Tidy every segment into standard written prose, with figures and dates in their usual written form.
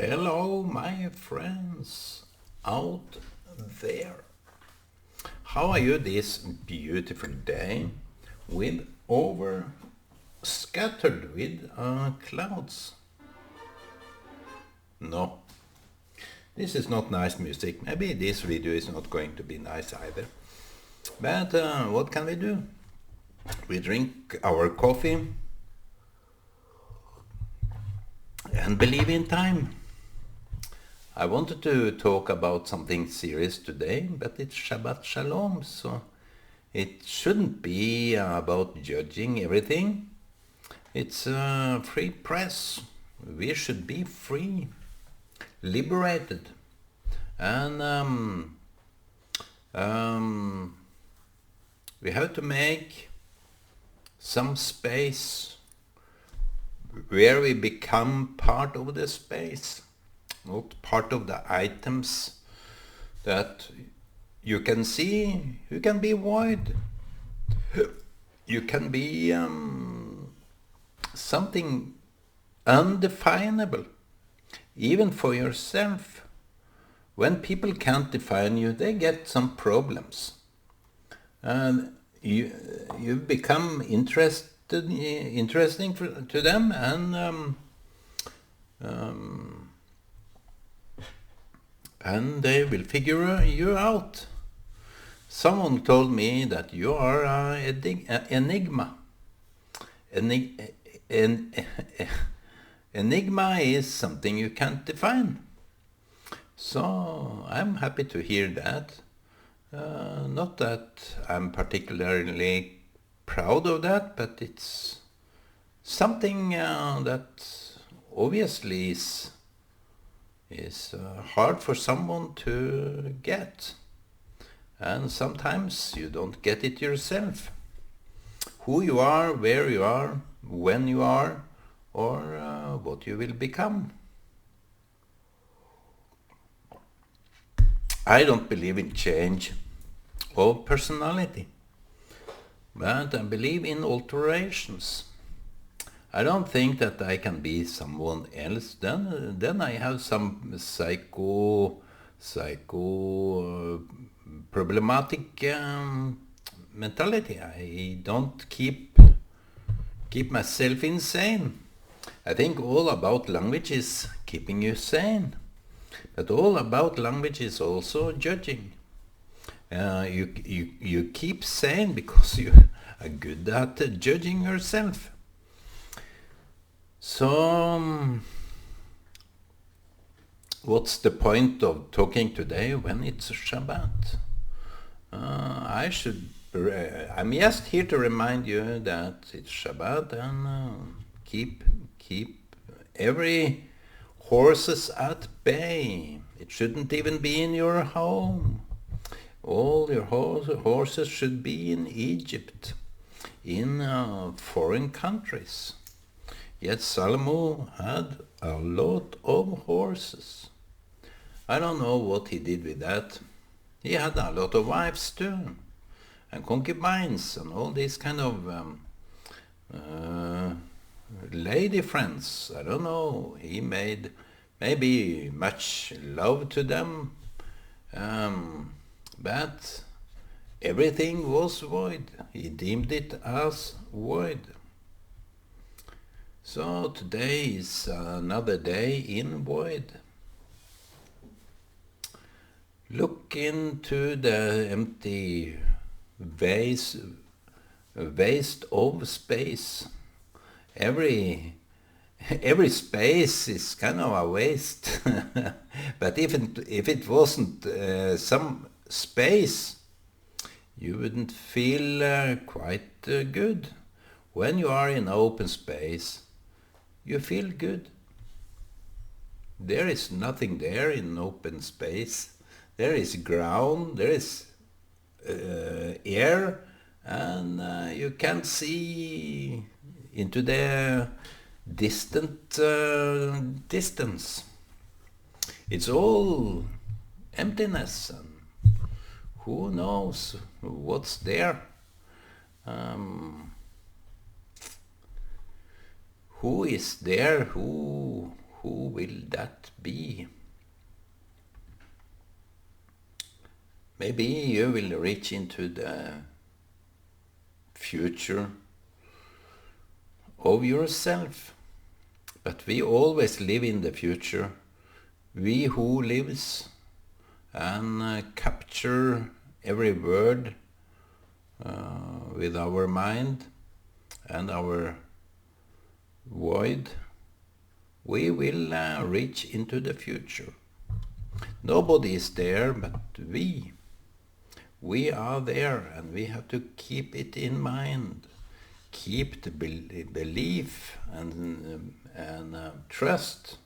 Hello, my friends out there. How are you this beautiful day with over scattered with clouds? No, this is not nice music. Maybe this video is not going to be nice either. But what can we do? We drink our coffee and believe in time. I wanted to talk about something serious today, but it's Shabbat Shalom, so it shouldn't be about judging everything. It's a free press. We should be free, liberated, and we have to make some space where we become part of the space, not part of the items that you can see. You can be void. You can be something undefinable, even for yourself. When people can't define you, they get some problems. And you become interesting to them, and they will figure you out. Someone told me that you are an enigma. Enigma is something you can't define. So I'm happy to hear that. Not that I'm particularly proud of that, but it's something that obviously is hard for someone to get. And sometimes you don't get it yourself. Who you are, where you are, when you are, or what you will become. I don't believe in change of personality, but I believe in alterations. I don't think that I can be someone else. Then I have some psycho problematic mentality. I don't keep myself insane. I think all about language is keeping you sane, but all about language is also judging. You keep sane because you are good at judging yourself. So what's the point of talking today when it's Shabbat? I'm just here to remind you that it's Shabbat, and keep every horses at bay. It shouldn't even be in your home. All your horses should be in Egypt, in foreign countries. Yet Solomon had a lot of horses. I don't know what he did with that. He had a lot of wives too, and concubines, and all these kind of lady friends. I don't know. He made maybe much love to them, but everything was void. He deemed it as void. So today is another day in void. Look into the empty waste of space. Every space is kind of a waste. But if it wasn't some space, you wouldn't feel quite good. When you are in open space, you feel good. There is nothing there in open space. There is ground, there is air, and you can't see into the distant distance. It's all emptiness, and who knows what's there. Who is there? Who Who will that be? Maybe you will reach into the future of yourself. But we always live in the future. We who lives and capture every word with our mind and our void, we will reach into the future. Nobody is there but we. We are there and we have to keep it in mind. Keep the belief and trust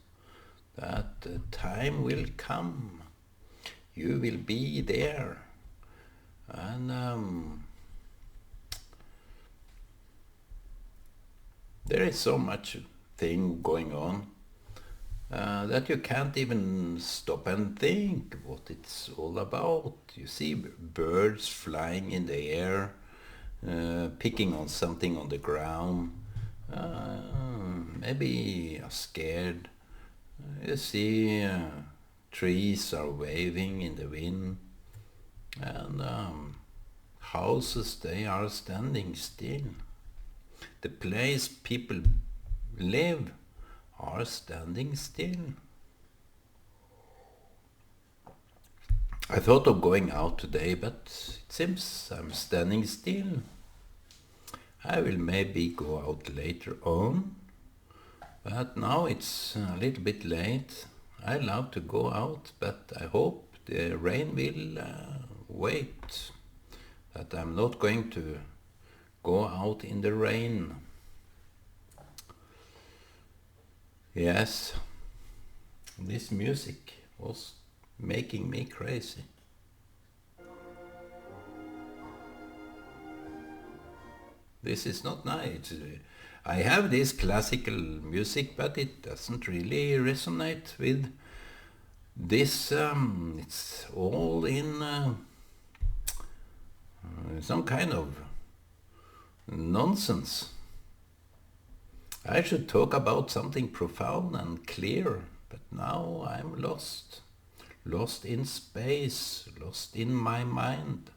that the time will come. You will be there. And there is so much thing going on that you can't even stop and think what it's all about. You see birds flying in the air, picking on something on the ground, maybe are scared. You see trees are waving in the wind, and houses, they are standing still. The place people live are standing still. I thought of going out today, but it seems I'm standing still. I will maybe go out later on, but now it's a little bit late. I love to go out, but I hope the rain will wait, that I'm not going to go out in the rain. Yes, this music was making me crazy. This is not nice. I have this classical music, but it doesn't really resonate with this. It's all in some kind of nonsense. I should talk about something profound and clear, but now I'm lost. Lost in space, lost in my mind.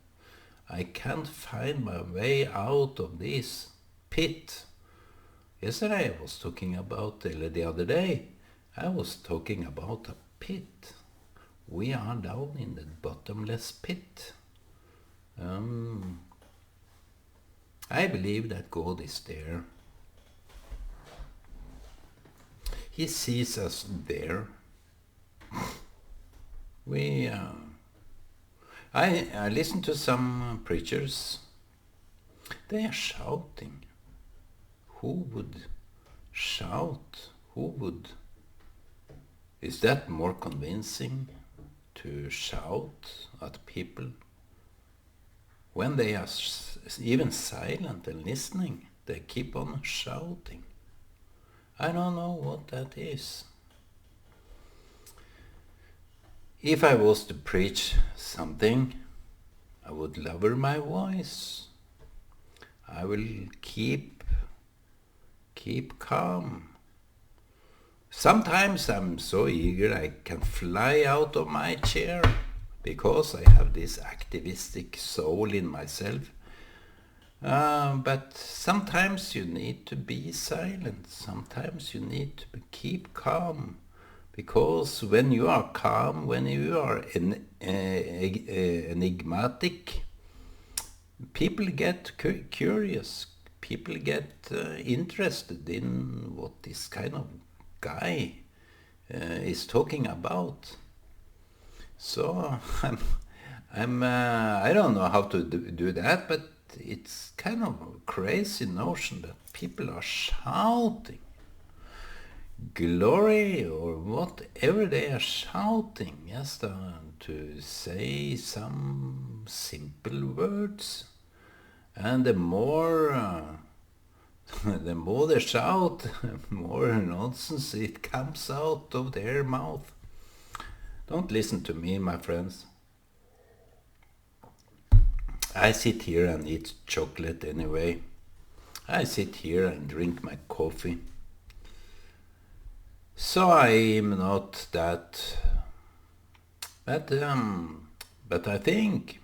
I can't find my way out of this pit. Yesterday I was talking about, or the other day, I was talking about a pit. We are down in the bottomless pit. I believe that God is there. He sees us there. I listen to some preachers. They are shouting. Who would shout? Is that more convincing, to shout at people? When they are even silent and listening, they keep on shouting. I don't know what that is. If I was to preach something, I would lower my voice. I will keep calm. Sometimes I'm so eager I can fly out of my chair because I have this activistic soul in myself. But sometimes you need to be silent. Sometimes you need to keep calm. Because when you are calm, when you are enigmatic, people get curious. People get interested in what this kind of guy is talking about. So I don't know how to do that, but it's kind of a crazy notion that people are shouting glory or whatever they are shouting, just to say some simple words. And the more they shout, the more nonsense it comes out of their mouth. Don't listen to me, my friends. I sit here and eat chocolate anyway. I sit here and drink my coffee. So I'm not that, but I think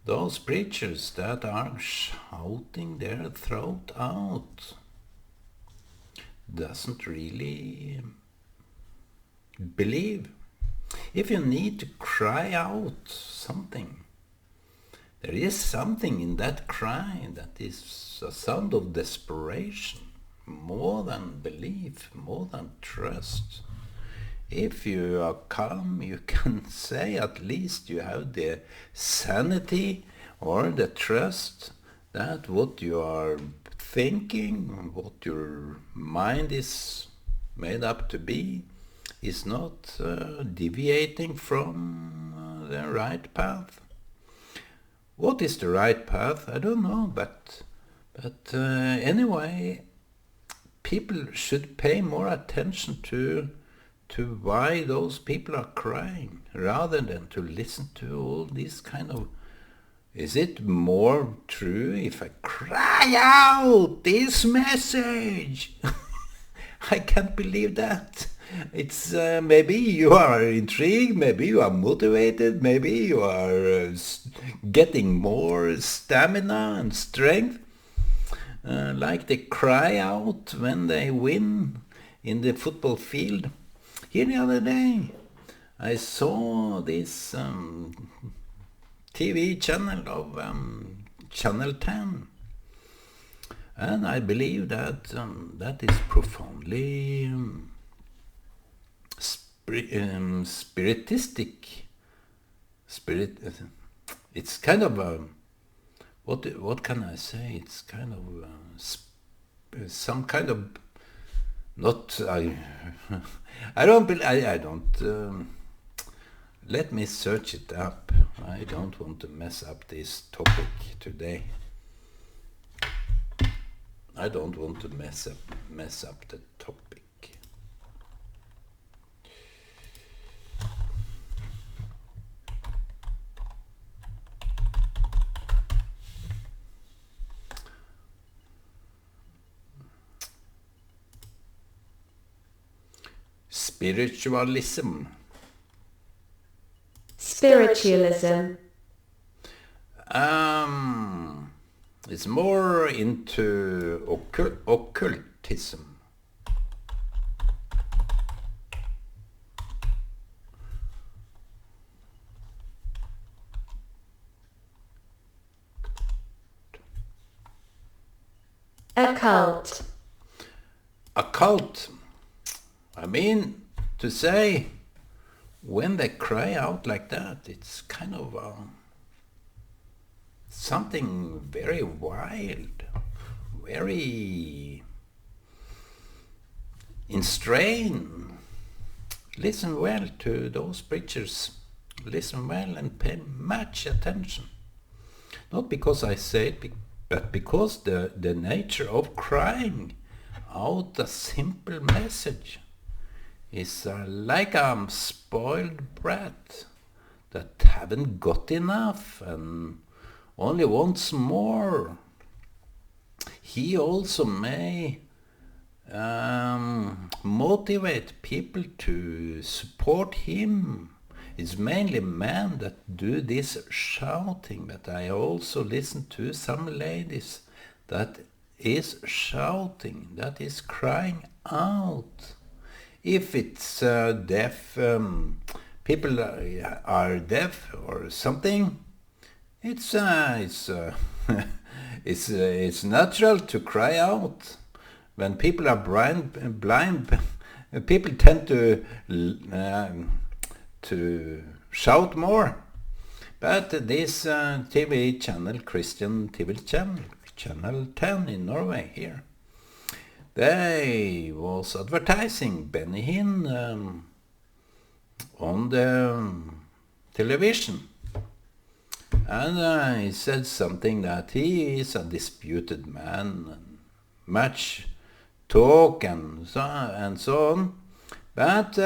those preachers that are shouting their throat out doesn't really believe. If you need to cry out something, there is something in that cry that is a sound of desperation, more than belief, more than trust. If you are calm, you can say at least you have the sanity or the trust that what you are thinking, what your mind is made up to be, is not deviating from the right path. What is the right path? I don't know, but anyway, people should pay more attention to why those people are crying, rather than to listen to all these kind of... Is it more true if I cry out this message? I can't believe that. It's maybe you are intrigued, maybe you are motivated, maybe you are getting more stamina and strength, like they cry out when they win in the football field. Here the other day, I saw this TV channel of Channel 10. And I believe that that is profoundly spiritistic. It's kind of what can I say? It's kind of some kind of not. I don't. Let me search it up. I don't want to mess up this topic today. I don't want to mess up the topic. Spiritualism. It's more into occultism. Occult. Occult. I mean, to say, when they cry out like that, it's kind of something very wild, very in strain. Listen well to those preachers. Listen well and pay much attention. Not because I say it, but because the nature of crying out a simple message is like a spoiled brat that haven't got enough and only wants more. He also may motivate people to support him. It's mainly men that do this shouting, but I also listen to some ladies that is shouting, that is crying out. If it's deaf, people are deaf or something, it's it's natural to cry out. When people are blind, people tend to shout more. But this TV channel, Christian TV channel, Channel 10 in Norway here, they was advertising Benny Hinn on the television. And he said something that he is a disputed man, and much talk and so on. But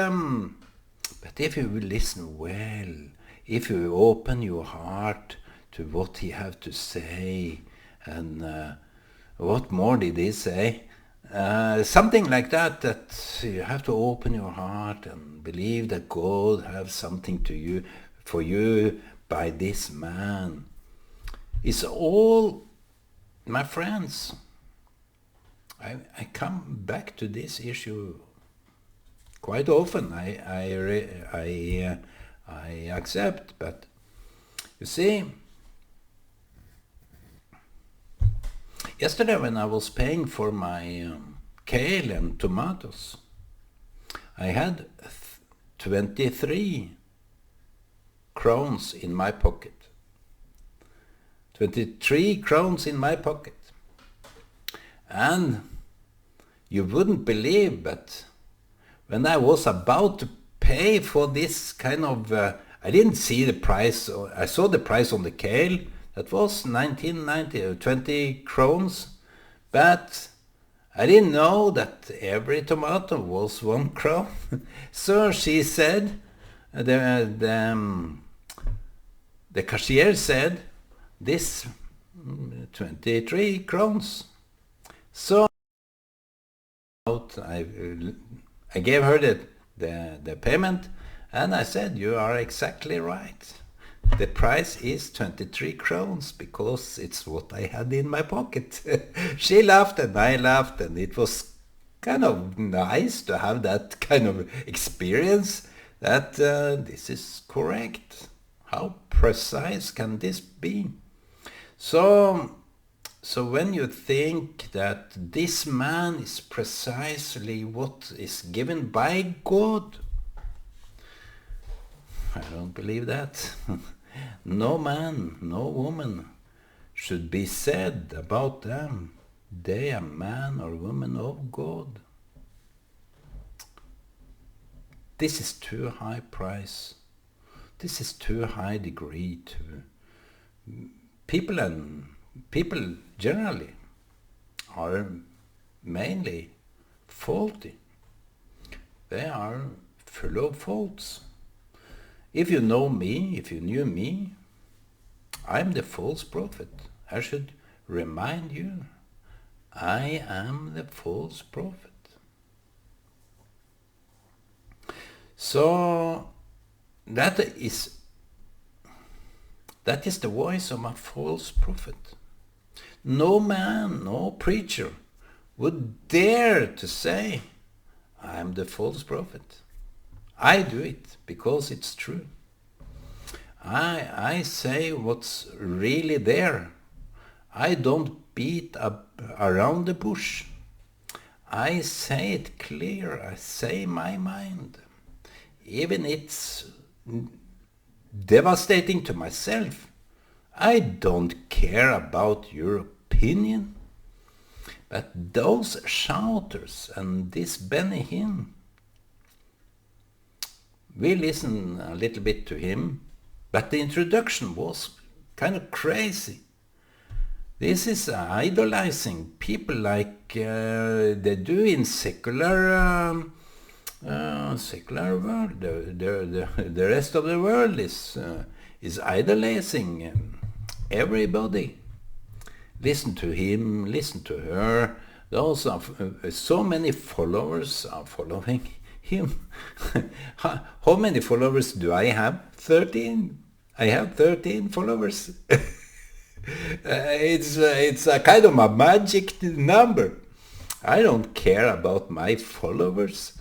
if you will listen well, if you open your heart to what he have to say, and what more did he say? Something like that, that you have to open your heart and believe that God has something to you, for you by this man. It's all, my friends, I come back to this issue quite often. I accept, but you see, yesterday when I was paying for my kale and tomatoes, I had 23 crowns in my pocket. 23 crowns in my pocket. And you wouldn't believe, but when I was about to pay for this kind of, I didn't see the price, I saw the price on the kale, that was 1990, 20 crowns, but I didn't know that every tomato was 1 crown. So she said, the cashier said, this 23 crowns. So I gave her the payment, and I said, you are exactly right. The price is 23 crowns because it's what I had in my pocket. She laughed and I laughed, and it was kind of nice to have that kind of experience that this is correct. How precise can this be? So when you think that this man is precisely what is given by God, I don't believe that. No man, no woman should be said about them, they are man or woman of God. This is too high price. This is too high degree to people generally are mainly faulty. They are full of faults. If you know me, if you knew me, I'm the false prophet. I should remind you, I am the false prophet. So that is the voice of a false prophet. No man, no preacher would dare to say, I am the false prophet. I do it because it's true. I say what's really there. I don't beat up around the bush. I say it clear. I say my mind. Even it's devastating to myself. I don't care about your opinion. But those shouters and this Benny Hinn, we listen a little bit to him, but the introduction was kind of crazy. This is idolizing people like they do in secular world. The rest of the world is idolizing everybody. Listen to him, listen to her. Those are so many followers are following him. How many followers do I have? 13. I have 13 followers. It's a kind of a magic number. I don't care about my followers.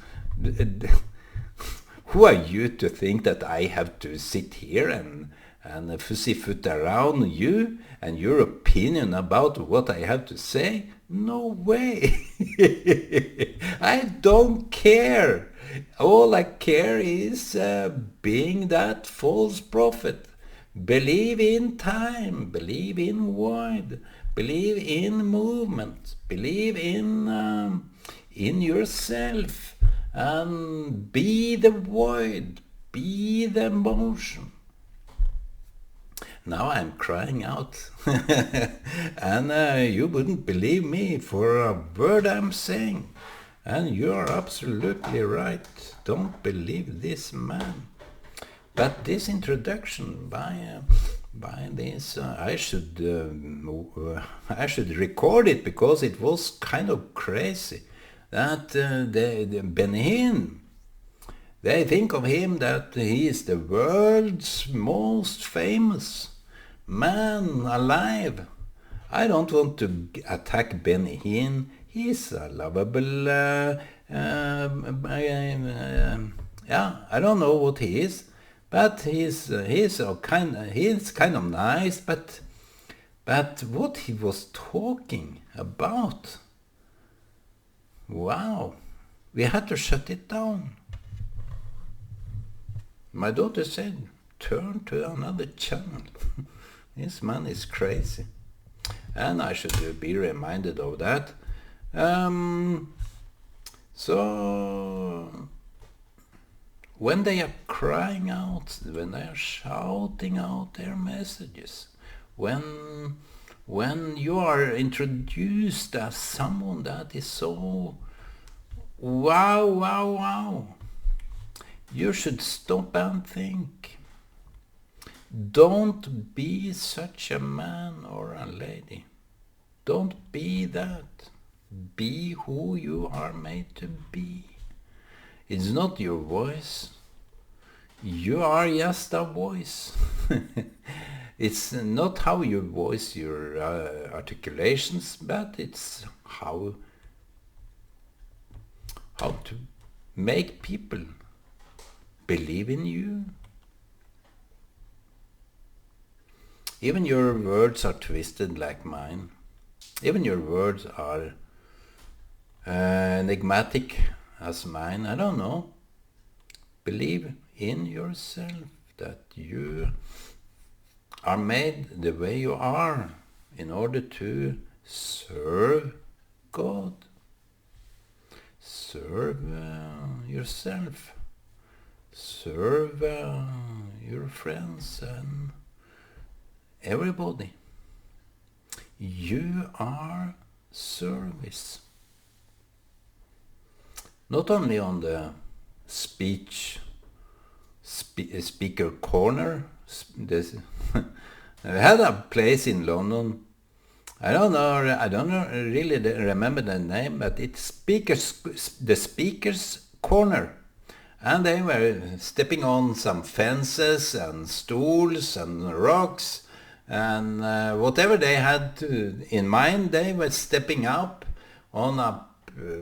Who are you to think that I have to sit here and pussyfoot around you and your opinion about what I have to say? No way. I don't care. All I care is being that false prophet. Believe in time, believe in void, believe in movement, believe in yourself, and be the void, be the motion. Now I'm crying out, and you wouldn't believe me for a word I'm saying. And you're absolutely right. Don't believe this man. But this introduction by by this. I should record it because it was kind of crazy that the Benin, they think of him that he is the world's most famous man alive. I don't want to attack Benny Hinn. He's a lovable, yeah, I don't know what he is, but he's kind of nice. But what he was talking about, wow, we had to shut it down. My daughter said, turn to another channel. This man is crazy. And I should be reminded of that. So, when they are crying out, when they are shouting out their messages, when you are introduced as someone that is so wow, you should stop and think. Don't be such a man or a lady. Don't be that. Be who you are made to be. It's not your voice. You are just a voice. It's not how you voice your articulations, but it's how to make people believe in you. Even your words are twisted like mine. Even your words are enigmatic as mine. I don't know. Believe in yourself that you are made the way you are in order to serve God. Serve yourself. Serve your friends and everybody. You are service. Not only on the speaker corner. I had a place in London. I don't really remember the name, but it's the speaker's corner. And they were stepping on some fences and stools and rocks and whatever they had in mind, they were stepping up on a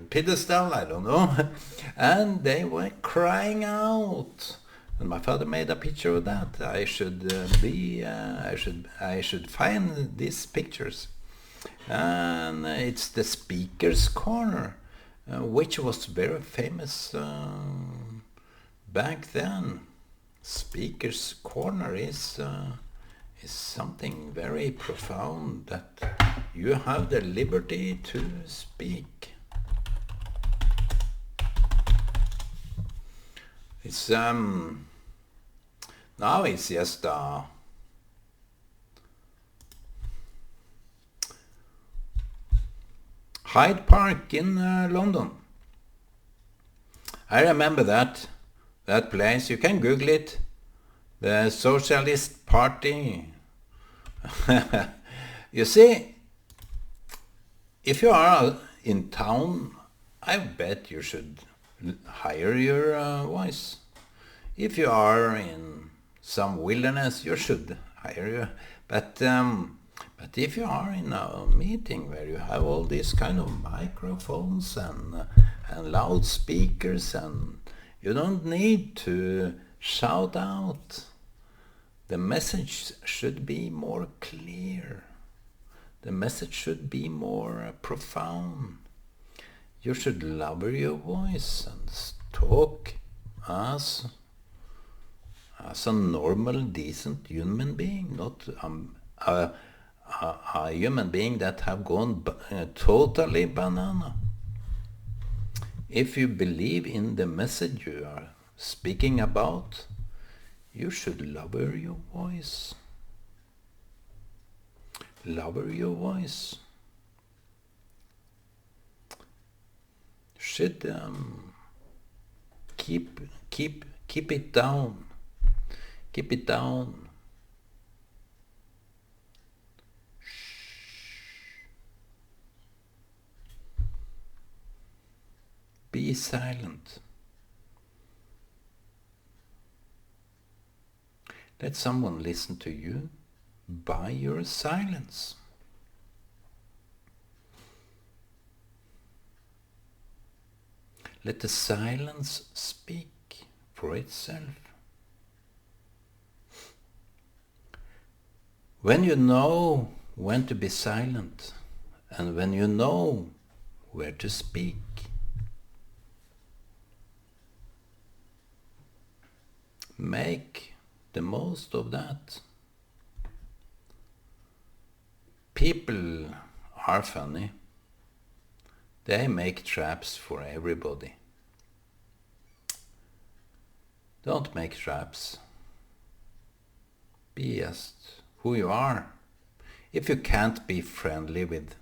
pedestal, I don't know, and they were crying out. And my father made a picture of that. I should find these pictures. And it's the speaker's corner, which was very famous back then. Speaker's corner is something very profound, that you have the liberty to speak. It's now it's just Hyde Park in London. I remember that place. You can Google it. The Socialist Party. You see, if you are in town, I bet you should hire your voice. If you are in some wilderness, you should hire your. But if you are in a meeting where you have all these kind of microphones and loudspeakers, and you don't need to shout out. The message should be more clear. The message should be more profound. You should lower your voice and talk as a normal, decent human being, not a human being that have gone totally banana. If you believe in the message you are speaking about, you should lower your voice. Lower your voice. Should keep it down. Keep it down. silent. Let someone listen to you by your silence. Let the silence speak for itself. When you know when to be silent and when you know where to speak, make the most of that. People are funny. They make traps for everybody. Don't make traps. Be just who you are. If you can't be friendly with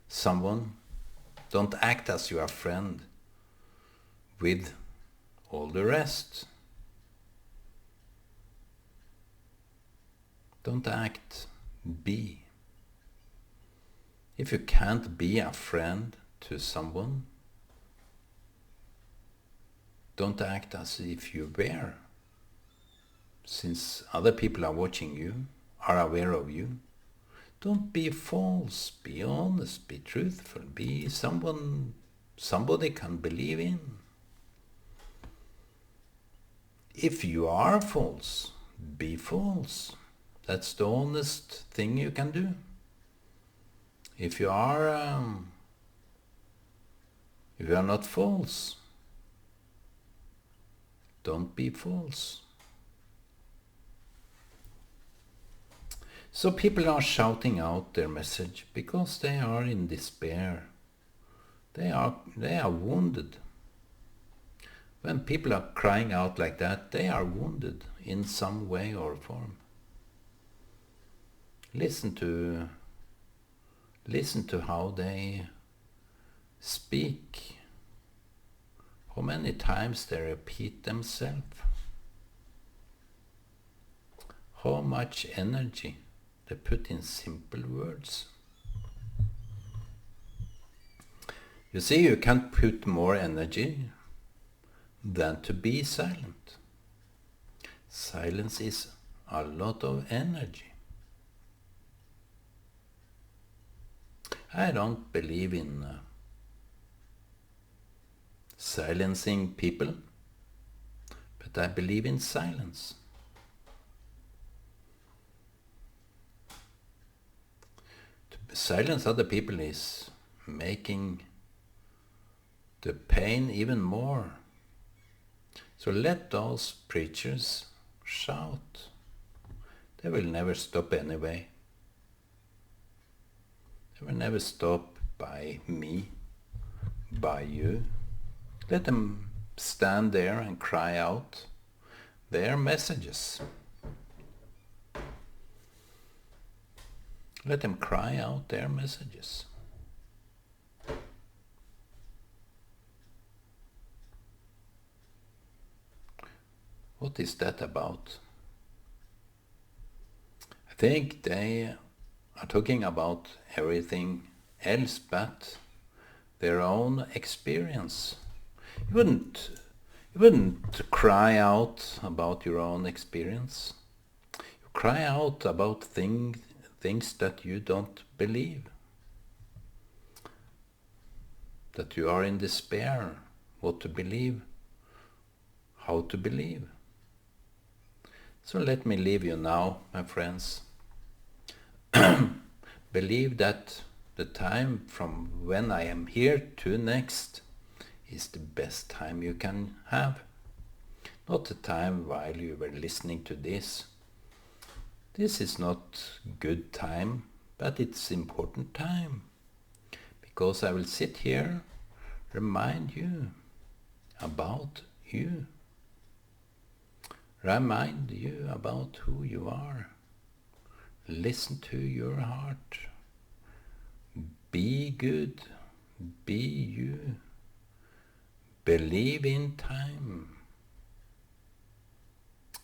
someone, don't act as you are friend with all the rest. Don't act, be. If you can't be a friend to someone, don't act as if you were. Since other people are watching you, are aware of you, don't be false, be honest, be truthful, be someone somebody can believe in. If you are false, be false. That's the honest thing you can do. If you are not false, don't be false. So people are shouting out their message because they are in despair. They are wounded. When people are crying out like that, they are wounded in some way or form. Listen to how they speak, how many times they repeat themselves, how much energy they put in simple words. You see, you can't put more energy than to be silent. Silence is a lot of energy. I don't believe in silencing people, but I believe in silence. To silence other people is making the pain even more. So let those preachers shout. They will never stop anyway. They will never stop by me, by you. Let them stand there and cry out their messages. Let them cry out their messages. What is that about? I think they are talking about everything else but their own experience. You wouldn't cry out about your own experience. You cry out about things that you don't believe. That you are in despair, what to believe, how to believe. So let me leave you now, my friends. Believe that the time from when I am here to next is the best time you can have. Not the time while you were listening to this. This is not good time, but it's important time. Because I will sit here, remind you about you. Remind you about who you are. Listen to your heart. Be good. Be you. Believe in time.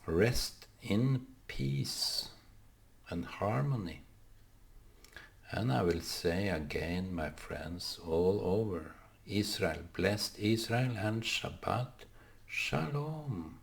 Rest in peace and harmony. And I will say again, my friends, all over, Israel, blessed Israel, and Shabbat Shalom.